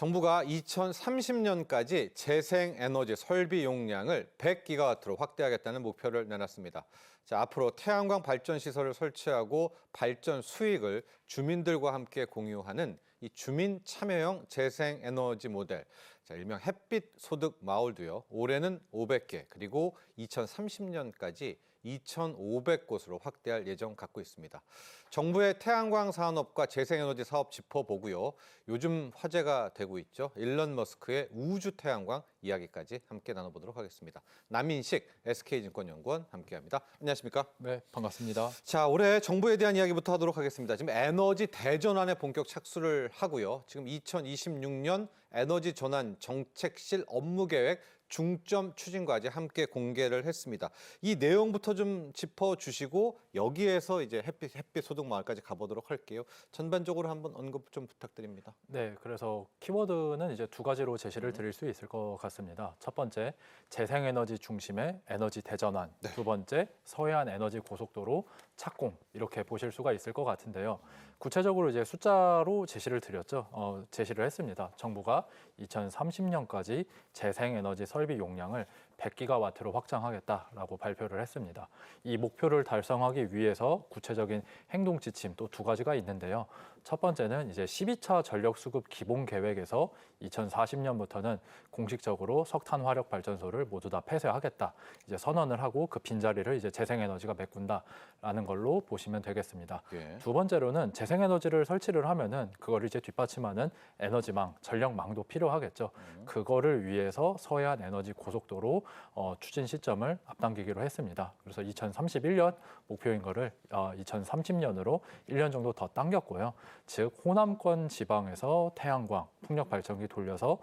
정부가 2030년까지 재생에너지 설비 용량을 100기가와트로 확대하겠다는 목표를 내놨습니다. 자, 앞으로 태양광 발전 시설을 설치하고 발전 수익을 주민들과 함께 공유하는 이 주민 참여형 재생에너지 모델, 자, 일명 햇빛 소득 마을도요. 올해는 500개, 그리고 2030년까지 2,500곳으로 확대할 예정 갖고 있습니다. 정부의 태양광 산업과 재생에너지 사업 짚어보고요. 요즘 화제가 되고 있죠. 일론 머스크의 우주 태양광 이야기까지 함께 나눠보도록 하겠습니다. 남인식 SK증권연구원 함께합니다. 안녕하십니까? 네, 반갑습니다. 자, 올해 정부에 대한 이야기부터 하도록 하겠습니다. 지금 에너지 대전환에 본격 착수를 하고요. 지금 2026년 에너지 전환 정책실 업무계획 중점 추진과제 함께 공개를 했습니다. 이 내용부터 좀 짚어주시고 여기에서 이제 햇빛 소득 마을까지 가보도록 할게요. 전반적으로 한번 언급 좀 부탁드립니다. 네, 그래서 키워드는 이제 두 가지로 제시를 드릴 수 있을 것 같습니다. 첫 번째, 재생에너지 중심의 에너지 대전환. 네. 두 번째, 서해안 에너지 고속도로 착공. 이렇게 보실 수가 있을 것 같은데요. 구체적으로 이제 숫자로 제시를 드렸죠. 제시를 했습니다. 정부가 2030년까지 재생에너지 설비 용량을 100기가와트로 확장하겠다라고 발표를 했습니다. 이 목표를 달성하기 위해서 구체적인 행동 지침 또 두 가지가 있는데요. 첫 번째는 이제 12차 전력 수급 기본 계획에서 2040년부터는 공식적으로 석탄 화력 발전소를 모두 다 폐쇄하겠다. 이제 선언을 하고 그 빈자리를 이제 재생에너지가 메꾼다라는 걸로 보시면 되겠습니다. 예. 두 번째로는 재생에너지를 설치를 하면은 그걸 이제 뒷받침하는 에너지망, 전력망도 필요하겠죠. 그거를 위해서 서해안 에너지 고속도로 추진 시점을 앞당기기로 했습니다. 그래서 2031년 목표인 거를 2030년으로 1년 정도 더 당겼고요. 즉 호남권 지방에서 태양광, 풍력 발전기 돌려서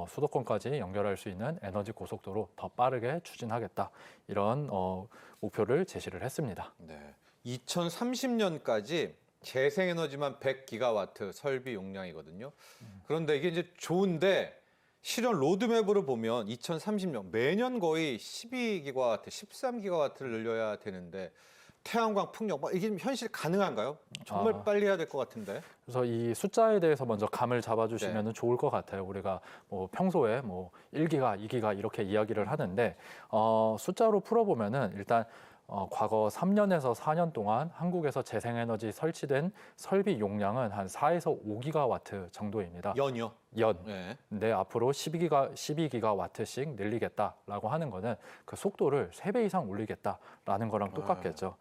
수도권까지 연결할 수 있는 에너지 고속도로 더 빠르게 추진하겠다. 이런 목표를 제시를 했습니다. 네. 2030년까지 재생에너지만 100기가와트 설비 용량이거든요. 그런데 이게 이제 좋은데 실현 로드맵으로 보면 2030년 매년 거의 12기가와트, 13기가와트를 늘려야 되는데 태양광, 풍력 이게 현실 가능한가요? 정말 빨리 해야 될 것 같은데. 그래서 이 숫자에 대해서 먼저 감을 잡아주시면 네. 좋을 것 같아요. 우리가 뭐 평소에 뭐 1기가, 2기가 이렇게 이야기를 하는데 숫자로 풀어보면은 일단 과거 3년에서 4년 동안 한국에서 재생에너지 설치된 설비 용량은 한 4에서 5기가와트 정도입니다. 연이요? 연. 네. 근데 앞으로 12기가와트씩 늘리겠다라고 하는 거는 그 속도를 3배 이상 올리겠다라는 거랑 똑같겠죠.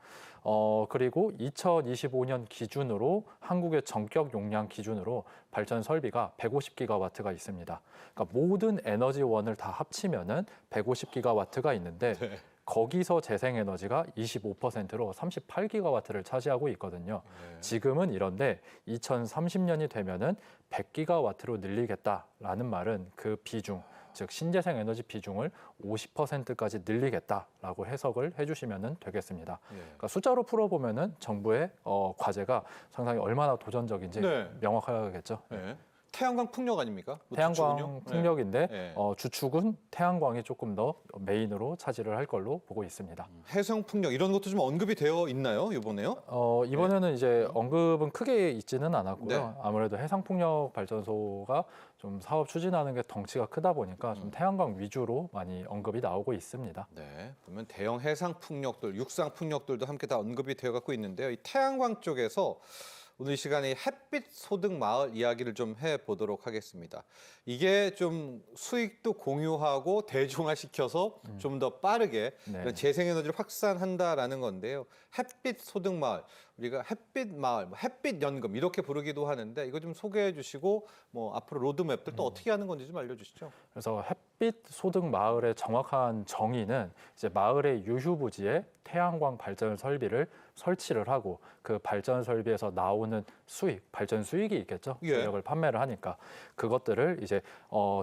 그리고 2025년 기준으로 한국의 전격 용량 기준으로 발전 설비가 150기가와트가 있습니다. 그러니까 모든 에너지원을 다 합치면은 150기가와트가 있는데 네. 거기서 재생에너지가 25%로 38기가와트를 차지하고 있거든요. 네. 지금은 이런데 2030년이 되면은 100기가와트로 늘리겠다라는 말은 그 비중, 즉 신재생 에너지 비중을 50%까지 늘리겠다라고 해석을 해주시면 되겠습니다. 네. 그러니까 숫자로 풀어보면은 정부의 과제가 상당히 얼마나 도전적인지 네. 명확하겠죠. 네. 태양광, 풍력 아닙니까? 뭐 태양광 주축은요? 풍력인데 네. 주축은 태양광이 조금 더 메인으로 차지를 할 걸로 보고 있습니다. 해성 풍력 이런 것도 좀 언급이 되어 있나요? 이번에요? 이번에는 이제 언급은 크게 있지는 않았고요. 네. 아무래도 해상풍력 발전소가 좀 사업 추진하는 게 덩치가 크다 보니까 좀 태양광 위주로 많이 언급이 나오고 있습니다. 네. 보면 대형 해상 풍력들, 육상 풍력들도 함께 다 언급이 되어 갖고 있는데요. 이 태양광 쪽에서 오늘 이 시간에 햇빛 소득 마을 이야기를 좀 해보도록 하겠습니다. 이게 좀 수익도 공유하고 대중화시켜서 좀 더 빠르게 네. 이런 재생에너지를 확산한다라는 건데요. 햇빛 소득 마을, 우리가 햇빛 마을, 햇빛 연금 이렇게 부르기도 하는데 이거 좀 소개해 주시고 뭐 앞으로 로드맵들 또 어떻게 하는 건지 좀 알려주시죠. 그래서 햇빛 소득 마을의 정확한 정의는 이제 마을의 유휴부지에 태양광 발전 설비를 설치를 하고 그 발전 설비에서 나오는 수익, 발전 수익이 있겠죠. 예. 전력을 판매를 하니까 그것들을 이제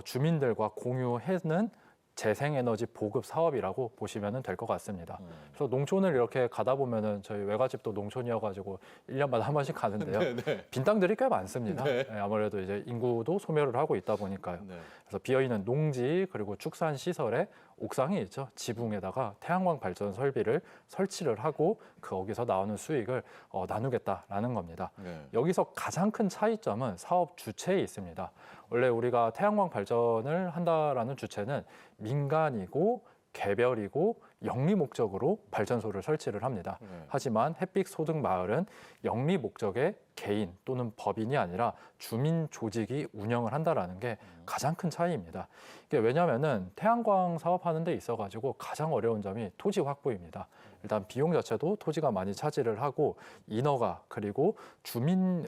주민들과 공유하는 재생에너지 보급 사업이라고 보시면 될 것 같습니다. 그래서 농촌을 이렇게 가다 보면은 저희 외갓집도 농촌이어가지고 1년마다 한 번씩 가는데요. 네. 빈 땅들이 꽤 많습니다. 네. 예, 아무래도 이제 인구도 소멸을 하고 있다 보니까요. 네. 그래서 비어있는 농지 그리고 축산 시설에 옥상이 있죠. 지붕에다가 태양광 발전 설비를 설치를 하고 거기서 나오는 수익을 나누겠다라는 겁니다. 네. 여기서 가장 큰 차이점은 사업 주체에 있습니다. 원래 우리가 태양광 발전을 한다라는 주체는 민간이고 개별이고 영리 목적으로 발전소를 설치를 합니다. 네. 하지만 햇빛 소득 마을은 영리 목적의 개인 또는 법인이 아니라 주민 조직이 운영을 한다라는 게 가장 큰 차이입니다. 이게 왜냐하면은 태양광 사업하는 데 있어가지고 가장 어려운 점이 토지 확보입니다. 일단 비용 자체도 토지가 많이 차지를 하고 인허가 그리고 주민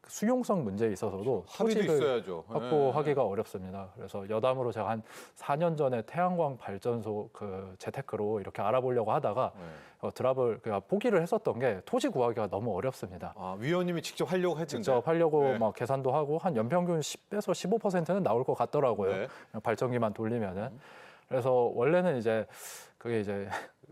수용성 문제에 있어서도 합의도 토지를 있어야죠. 확보하기가 어렵습니다. 그래서 여담으로 제가 한 4년 전에 태양광 발전소 그 재테크로 이렇게 알아보려고 하다가 네. 그러니까 포기를 했었던 게 토지 구하기가 너무 어렵습니다. 아, 위원님이 직접 하려고 했는데. 직접 하려고 네. 막 계산도 하고 한 연평균 10에서 15%는 나올 것 같더라고요. 네. 발전기만 돌리면은. 그래서 원래는 이제 그게 이제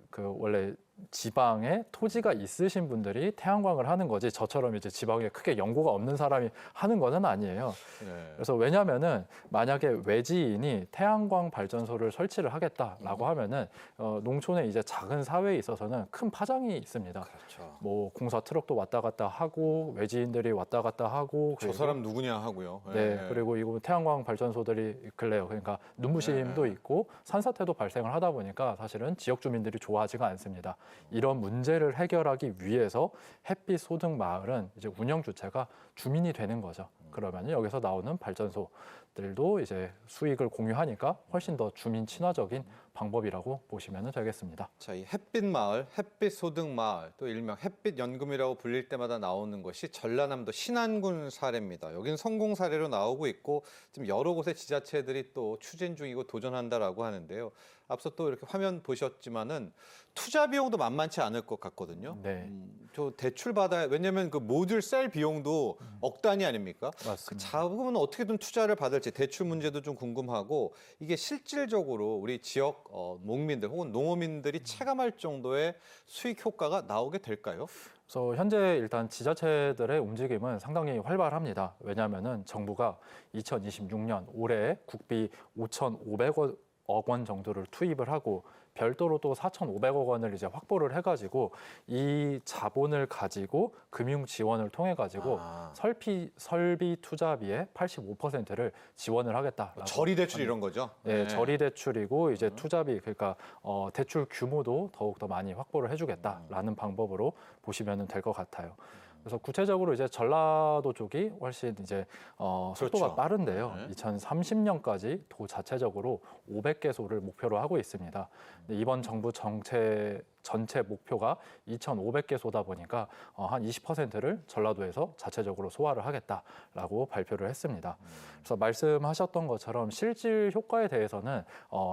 그 원래 지방에 토지가 있으신 분들이 태양광을 하는 거지 저처럼 이제 지방에 크게 연고가 없는 사람이 하는 거는 아니에요. 네. 그래서 왜냐면은 만약에 외지인이 태양광 발전소를 설치를 하겠다라고 하면은 농촌의 이제 작은 사회에 있어서는 큰 파장이 있습니다. 그렇죠. 뭐 공사 트럭도 왔다 갔다 하고 외지인들이 왔다 갔다 하고 저 사람 누구냐 하고요. 네, 그리고 이거 태양광 발전소들이 있길래요. 그러니까 눈부심도 있고 산사태도 발생을 하다 보니까 사실은 지역 주민들이 좋아하지가 않습니다. 이런 문제를 해결하기 위해서 햇빛 소득 마을은 이제 운영 주체가 주민이 되는 거죠. 그러면 여기서 나오는 발전소들도 이제 수익을 공유하니까 훨씬 더 주민 친화적인 방법이라고 보시면 되겠습니다. 자, 이 햇빛 마을, 햇빛 소득 마을, 또 일명 햇빛 연금이라고 불릴 때마다 나오는 것이 전라남도 신안군 사례입니다. 여기는 성공 사례로 나오고 있고 지금 여러 곳의 지자체들이 또 추진 중이고 도전한다라고 하는데요. 앞서 또 이렇게 화면 보셨지만은 투자 비용도 만만치 않을 것 같거든요. 네, 저 대출 받아야 왜냐면 그 모듈 셀 비용도 억 단위 아닙니까? 그 맞습니다. 자금은 어떻게든 투자를 받을지 대출 문제도 좀 궁금하고 이게 실질적으로 우리 지역 농민들 혹은 농어민들이 체감할 정도의 수익 효과가 나오게 될까요? 그래서 현재 일단 지자체들의 움직임은 상당히 활발합니다. 왜냐하면은 정부가 2026년 올해 국비 5,500억 원 정도를 투입을 하고 별도로 또 4,500억 원을 이제 확보를 해가지고 이 자본을 가지고 금융 지원을 통해 가지고 설비 투자비의 85%를 지원을 하겠다라고. 저리 대출 이런 거죠? 네, 저리 대출이고 이제 투자비 그러니까 대출 규모도 더욱 더 많이 확보를 해주겠다라는 방법으로 보시면 될 것 같아요. 그래서 구체적으로 이제 전라도 쪽이 훨씬 이제 속도가 그렇죠. 빠른데요. 네. 2030년까지 도 자체적으로 500개소를 목표로 하고 있습니다. 근데 이번 정부 정책 전체 목표가 2,500개소다 보니까 한 20%를 전라도에서 자체적으로 소화를 하겠다라고 발표를 했습니다. 그래서 말씀하셨던 것처럼 실질 효과에 대해서는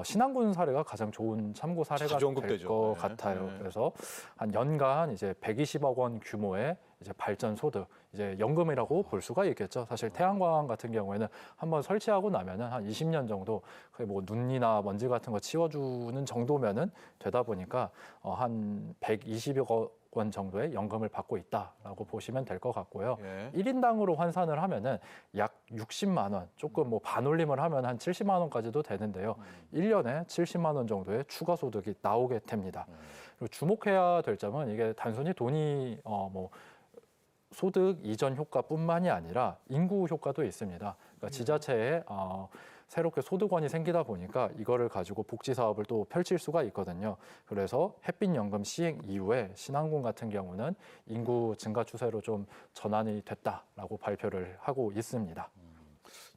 신안군 사례가 가장 좋은 참고 사례가 자주 될 언급되죠. 것 네. 같아요. 네. 그래서 한 연간 이제 120억 원 규모의 이제 발전 소득, 이제 연금이라고 볼 수가 있겠죠. 사실 태양광 같은 경우에는 한번 설치하고 나면은 한 20년 정도 거의 뭐 눈이나 먼지 같은 거 치워주는 정도면은 되다 보니까 한 120억 원 정도의 연금을 받고 있다라고 보시면 될 것 같고요. 예. 1인당으로 환산을 하면은 약 60만 원, 조금 뭐 반올림을 하면 한 70만 원까지도 되는데요. 1년에 70만 원 정도의 추가 소득이 나오게 됩니다. 그리고 주목해야 될 점은 이게 단순히 돈이 뭐 소득 이전 효과뿐만이 아니라 인구 효과도 있습니다. 그러니까 지자체에 새롭게 소득원이 생기다 보니까 이거를 가지고 복지 사업을 또 펼칠 수가 있거든요. 그래서 햇빛연금 시행 이후에 신안군 같은 경우는 인구 증가 추세로 좀 전환이 됐다라고 발표를 하고 있습니다.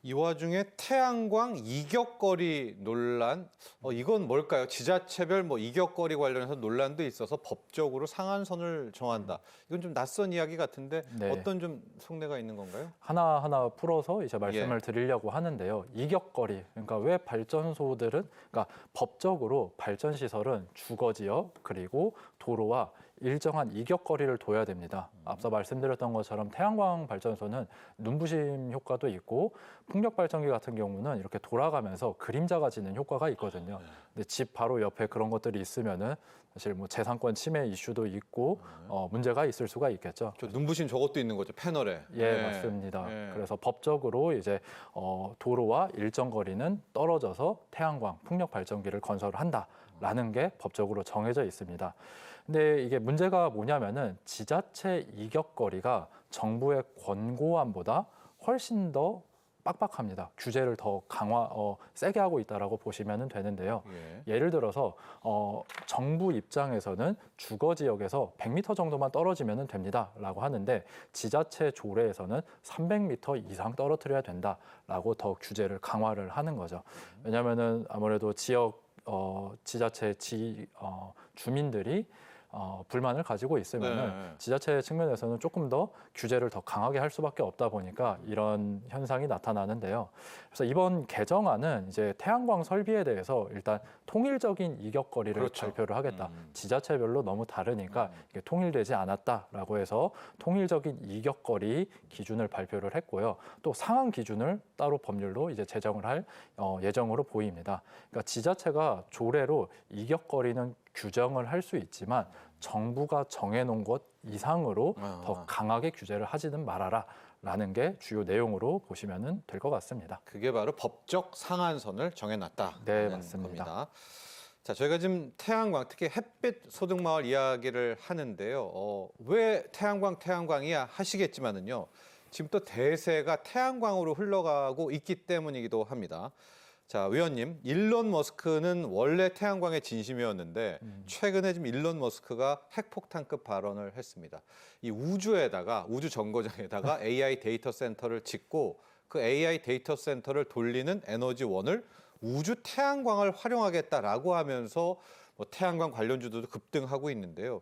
이 와중에 태양광 이격거리 논란, 이건 뭘까요? 지자체별 뭐 이격거리 관련해서 논란도 있어서 법적으로 상한선을 정한다. 이건 좀 낯선 이야기 같은데 네. 어떤 좀 속내가 있는 건가요? 하나하나 풀어서 이제 말씀을 드리려고 하는데요. 이격거리, 그러니까 왜 발전소들은, 그러니까 법적으로 발전시설은 주거지역 그리고 도로와 일정한 이격거리를 둬야 됩니다. 앞서 말씀드렸던 것처럼 태양광 발전소는 눈부심 효과도 있고 풍력 발전기 같은 경우는 이렇게 돌아가면서 그림자가 지는 효과가 있거든요. 근데 집 바로 옆에 그런 것들이 있으면은 사실 뭐 재산권 침해 이슈도 있고 문제가 있을 수가 있겠죠. 저 눈부신 저것도 있는 거죠, 패널에. 예, 네. 맞습니다. 네. 그래서 법적으로 이제 도로와 일정 거리는 떨어져서 태양광 풍력 발전기를 건설한다라는 게 법적으로 정해져 있습니다. 근데 이게 문제가 뭐냐면은 지자체 이격거리가 정부의 권고안보다 훨씬 더 빡빡합니다. 규제를 더 세게 하고 있다라고 보시면 되는데요. 예. 예를 들어서 정부 입장에서는 주거 지역에서 100m 정도만 떨어지면 됩니다라고 하는데 지자체 조례에서는 300m 이상 떨어뜨려야 된다라고 더 규제를 강화를 하는 거죠. 왜냐하면은 아무래도 지자체 주민들이 불만을 가지고 있으면은 네. 지자체 측면에서는 조금 더 규제를 더 강하게 할 수밖에 없다 보니까 이런 현상이 나타나는데요. 그래서 이번 개정안은 이제 태양광 설비에 대해서 일단 통일적인 이격거리를 그렇죠. 발표를 하겠다. 지자체별로 너무 다르니까 이게 통일되지 않았다라고 해서 통일적인 이격거리 기준을 발표를 했고요. 또 상한 기준을 따로 법률로 이제 제정을 할 예정으로 보입니다. 그러니까 지자체가 조례로 이격거리는 규정을 할 수 있지만 정부가 정해놓은 것 이상으로 더 강하게 규제를 하지는 말아라라는 게 주요 내용으로 보시면 될 것 같습니다. 그게 바로 법적 상한선을 정해놨다. 네, 맞습니다. 겁니다. 자, 저희가 지금 태양광, 특히 햇빛 소득마을 이야기를 하는데요. 왜 태양광이야 하시겠지만은요. 지금 또 대세가 태양광으로 흘러가고 있기 때문이기도 합니다. 자, 위원님, 일론 머스크는 원래 태양광의 진심이었는데 최근에 지금 일론 머스크가 핵폭탄급 발언을 했습니다. 이 우주 정거장에다가 AI 데이터 센터를 짓고 그 AI 데이터 센터를 돌리는 에너지원을 우주 태양광을 활용하겠다라고 하면서 뭐 태양광 관련주들도 급등하고 있는데요.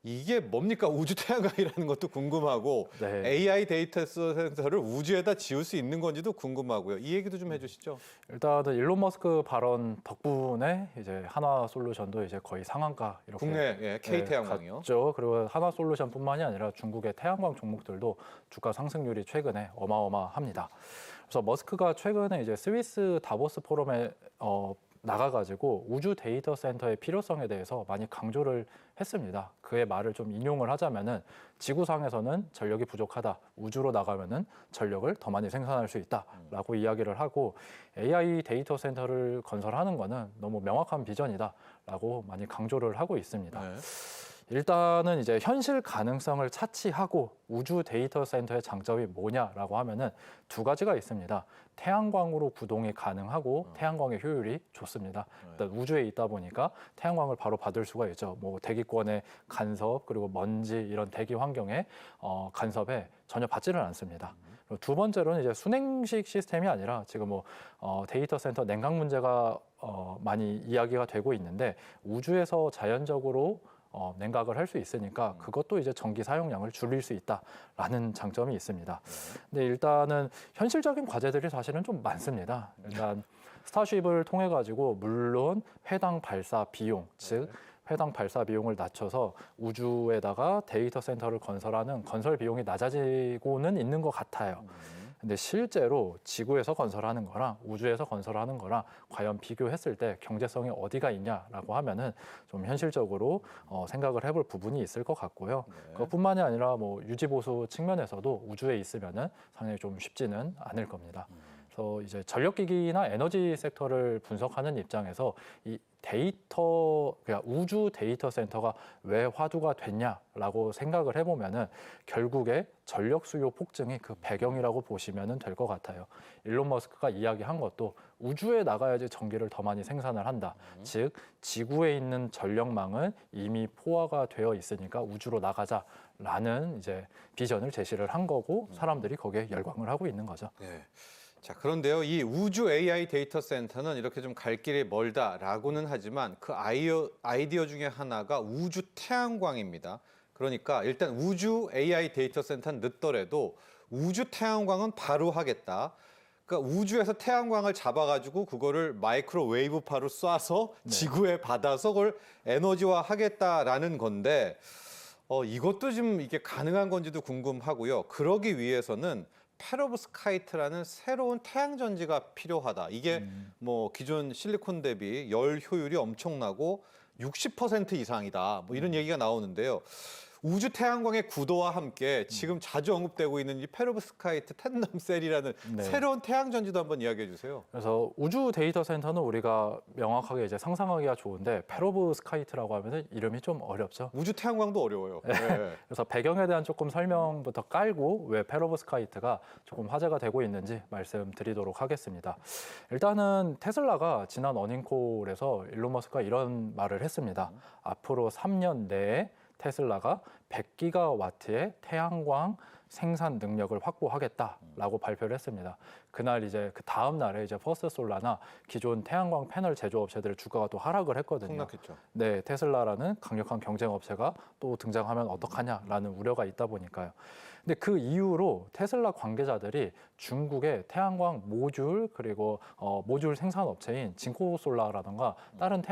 이게 뭡니까? 우주 태양광이라는 것도 궁금하고 네. AI 데이터 센터를 우주에다 지을 수 있는 건지도 궁금하고요. 이 얘기도 좀 해주시죠. 일단은 일론 머스크 발언 덕분에 이제 한화솔루션도 이제 거의 상한가 이렇게 국내 K 태양광이요. 갔죠. 그리고 한화솔루션뿐만이 아니라 중국의 태양광 종목들도 주가 상승률이 최근에 어마어마합니다. 그래서 머스크가 최근에 이제 스위스 다보스 포럼에 나가가지고 우주 데이터 센터의 필요성에 대해서 많이 강조를 했습니다. 그의 말을 좀 인용을 하자면은 지구상에서는 전력이 부족하다. 우주로 나가면은 전력을 더 많이 생산할 수 있다라고 이야기를 하고 AI 데이터 센터를 건설하는 거는 너무 명확한 비전이다라고 많이 강조를 하고 있습니다. 네. 일단은 이제 현실 가능성을 차치하고 우주 데이터 센터의 장점이 뭐냐라고 하면은 두 가지가 있습니다. 태양광으로 구동이 가능하고 태양광의 효율이 좋습니다. 일단 우주에 있다 보니까 태양광을 바로 받을 수가 있죠. 뭐 대기권의 간섭 그리고 먼지 이런 대기 환경의 간섭에 전혀 받지를 않습니다. 그리고 두 번째로는 이제 순행식 시스템이 아니라 지금 뭐 데이터 센터 냉각 문제가 많이 이야기가 되고 있는데 우주에서 자연적으로 냉각을 할 수 있으니까 그것도 이제 전기 사용량을 줄일 수 있다라는 장점이 있습니다. 근데 일단은 현실적인 과제들이 사실은 좀 많습니다. 일단 스타쉽을 통해 가지고 물론 회당 발사 비용, 즉 회당 발사 비용을 낮춰서 우주에다가 데이터 센터를 건설하는 건설 비용이 낮아지고는 있는 것 같아요. 근데 실제로 지구에서 건설하는 거랑 우주에서 건설하는 거랑 과연 비교했을 때 경제성이 어디가 있냐라고 하면은 좀 현실적으로 생각을 해볼 부분이 있을 것 같고요. 그것뿐만이 아니라 뭐 유지 보수 측면에서도 우주에 있으면은 상당히 좀 쉽지는 않을 겁니다. 그래서 이제 전력기기나 에너지 섹터를 분석하는 입장에서 이 그러니까 우주 데이터 센터가 왜 화두가 됐냐라고 생각을 해보면은 결국에 전력 수요 폭증이 그 배경이라고 보시면 될 것 같아요. 일론 머스크가 이야기한 것도 우주에 나가야지 전기를 더 많이 생산을 한다. 즉 지구에 있는 전력망은 이미 포화가 되어 있으니까 우주로 나가자라는 이제 비전을 제시를 한 거고 사람들이 거기에 열광을 하고 있는 거죠. 네. 자, 그런데요, 이 우주 AI 데이터 센터는 이렇게 좀 갈 길이 멀다라고는 하지만 그 아이디어 중에 하나가 우주 태양광입니다. 그러니까 일단 우주 AI 데이터 센터는 늦더라도 우주 태양광은 바로 하겠다. 그러니까 우주에서 태양광을 잡아가지고 그거를 마이크로웨이브파로 쏴서 네. 지구에 받아서 그걸 에너지화 하겠다라는 건데 이것도 좀 이게 가능한 건지도 궁금하고요. 그러기 위해서는 페로브스카이트라는 새로운 태양 전지가 필요하다. 이게 뭐 기존 실리콘 대비 열 효율이 엄청나고 60% 이상이다. 뭐 이런 얘기가 나오는데요. 우주 태양광의 구도와 함께 지금 자주 언급되고 있는 이 페로브스카이트 텐덤셀이라는 네. 새로운 태양 전지도 한번 이야기해 주세요. 그래서 우주 데이터 센터는 우리가 명확하게 이제 상상하기가 좋은데 페로브스카이트라고 하면은 이름이 좀 어렵죠. 우주 태양광도 어려워요. 네. 그래서 배경에 대한 조금 설명부터 깔고 왜 페로브스카이트가 조금 화제가 되고 있는지 말씀드리도록 하겠습니다. 일단은 테슬라가 지난 어닝콜에서 일론 머스크가 이런 말을 했습니다. 앞으로 3년 내에 테슬라가 100기가와트의 태양광 생산 능력을 확보하겠다라고 발표를 했습니다. 그날 이제 그 다음 날에 이제 퍼스트솔라나 기존 태양광 패널 제조업체들의 주가가 또 하락을 했거든요. 폭락했죠. 네, 테슬라라는 강력한 경쟁 업체가 또 등장하면 어떡하냐라는 우려가 있다 보니까요. 근데 그 이후로 테슬라 관계자들이 중국의 태양광 모듈 그리고 모듈 생산 업체인 진코솔라라든가 다른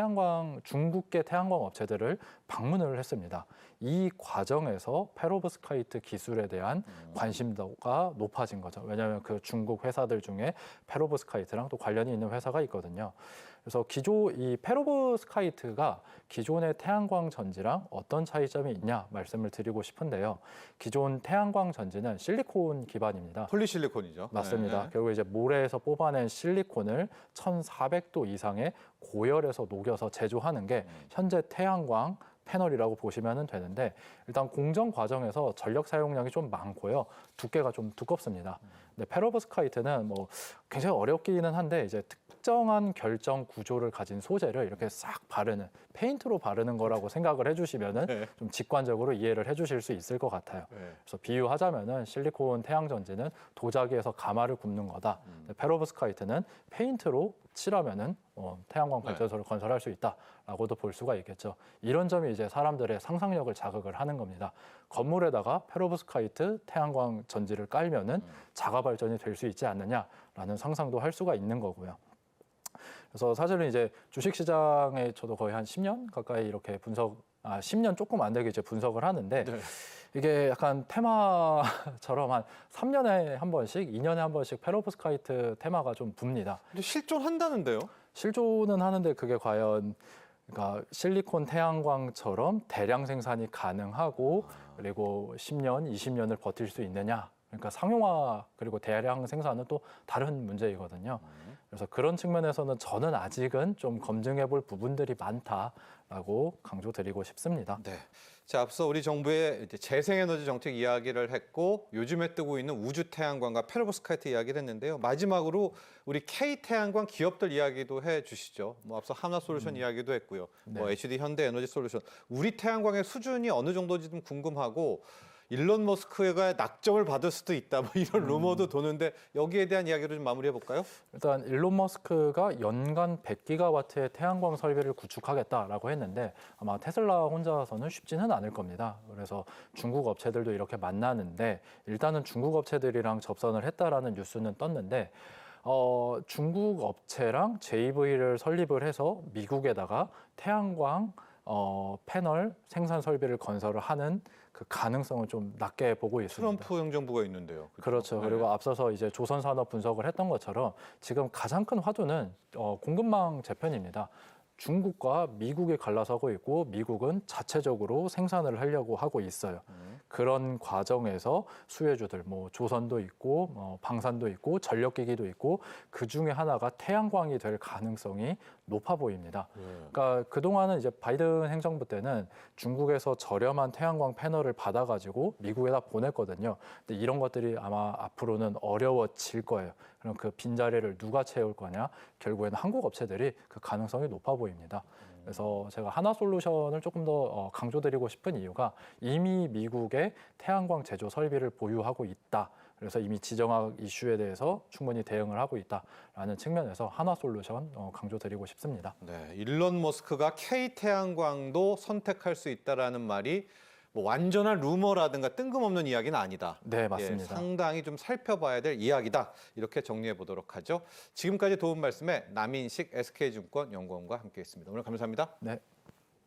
중국계 태양광 업체들을 방문을 했습니다. 이 과정에서 페로브스카이트 기술에 대한 관심도가 높아진 거죠. 왜냐하면 그 중국 회사들 중에 페로브스카이트랑 또 관련이 있는 회사가 있거든요. 그래서 이 페로브스카이트가 기존의 태양광 전지랑 어떤 차이점이 있냐 말씀을 드리고 싶은데요. 기존 태양광 전지는 실리콘 기반입니다. 폴리실리콘이죠. 맞습니다. 네. 결국 이제 모래에서 뽑아낸 실리콘을 1,400도 이상의 고열에서 녹여서 제조하는 게 현재 태양광 패널이라고 보시면 되는데 일단 공정 과정에서 전력 사용량이 좀 많고요. 두께가 좀 두껍습니다. 근데 페로브스카이트는 뭐 굉장히 어렵기는 한데 이제 특정한 결정 구조를 가진 소재를 이렇게 싹 바르는 페인트로 바르는 거라고 생각을 해주시면은 네. 좀 직관적으로 이해를 해주실 수 있을 것 같아요. 네. 그래서 비유하자면은 실리콘 태양 전지는 도자기에서 가마를 굽는 거다. 페로브스카이트는 페인트로 칠하면은 태양광 발전소를 건설할 수 있다라고도 볼 수가 있겠죠. 이런 점이 이제 사람들의 상상력을 자극을 하는 겁니다. 건물에다가 페로브스카이트 태양광 전지를 깔면은 자가 발전이 될 수 있지 않느냐라는 상상도 할 수가 있는 거고요. 그래서 사실은 이제 주식시장에 저도 거의 한 10년 가까이 이렇게 10년 조금 안 되게 이제 분석을 하는데 네. 이게 약간 테마처럼 한 3년에 한 번씩, 2년에 한 번씩 페로브스카이트 테마가 좀 붑니다. 근데 실존한다는데요? 실존은 하는데 그게 과연 그러니까 실리콘 태양광처럼 대량 생산이 가능하고 그리고 10년, 20년을 버틸 수 있느냐? 그러니까 상용화 그리고 대량 생산은 또 다른 문제이거든요. 그래서 그런 측면에서는 저는 아직은 좀 검증해 볼 부분들이 많다라고 강조드리고 싶습니다. 네. 자, 앞서 우리 정부의 이제 재생에너지 정책 이야기를 했고 요즘에 뜨고 있는 우주 태양광과 페로브스카이트 이야기를 했는데요. 마지막으로 우리 K태양광 기업들 이야기도 해 주시죠. 뭐 앞서 하나솔루션 이야기도 했고요. 뭐 네. HD 현대에너지솔루션. 우리 태양광의 수준이 어느 정도인지 좀 궁금하고 일론 머스크가 낙점을 받을 수도 있다. 뭐 이런 루머도 도는데 여기에 대한 이야기를 좀 마무리해 볼까요? 일단 일론 머스크가 연간 100기가와트의 태양광 설비를 구축하겠다라고 했는데 아마 테슬라 혼자서는 쉽지는 않을 겁니다. 그래서 중국 업체들도 이렇게 만나는데 일단은 중국 업체들이랑 접선을 했다라는 뉴스는 떴는데 중국 업체랑 JV를 설립을 해서 미국에다가 태양광 패널 생산 설비를 건설을 하는 그 가능성을 좀 낮게 보고 있습니다. 트럼프 행정부가 있는데요. 그렇죠. 네. 그리고 앞서서 이제 조선산업 분석을 했던 것처럼 지금 가장 큰 화두는 공급망 재편입니다. 중국과 미국이 갈라서고 있고 미국은 자체적으로 생산을 하려고 하고 있어요. 그런 과정에서 수혜주들, 뭐 조선도 있고 방산도 있고 전력기기도 있고 그 중에 하나가 태양광이 될 가능성이 높아 보입니다. 그러니까 그동안은 이제 바이든 행정부 때는 중국에서 저렴한 태양광 패널을 받아가지고 미국에다 보냈거든요. 근데 이런 것들이 아마 앞으로는 어려워질 거예요. 그럼 그 빈자리를 누가 채울 거냐? 결국에는 한국 업체들이 그 가능성이 높아 보입니다. 그래서 제가 하나솔루션을 조금 더 강조드리고 싶은 이유가 이미 미국의 태양광 제조 설비를 보유하고 있다. 그래서 이미 지정학 이슈에 대해서 충분히 대응을 하고 있다라는 측면에서 하나솔루션 강조드리고 싶습니다. 네, 일론 머스크가 K태양광도 선택할 수 있다라는 말이 뭐 완전한 루머라든가 뜬금없는 이야기는 아니다. 네, 맞습니다. 상당히 좀 살펴봐야 될 이야기다. 이렇게 정리해 보도록 하죠. 지금까지 도움 말씀에 남인식 SK증권 연구원과 함께했습니다. 오늘 감사합니다. 네.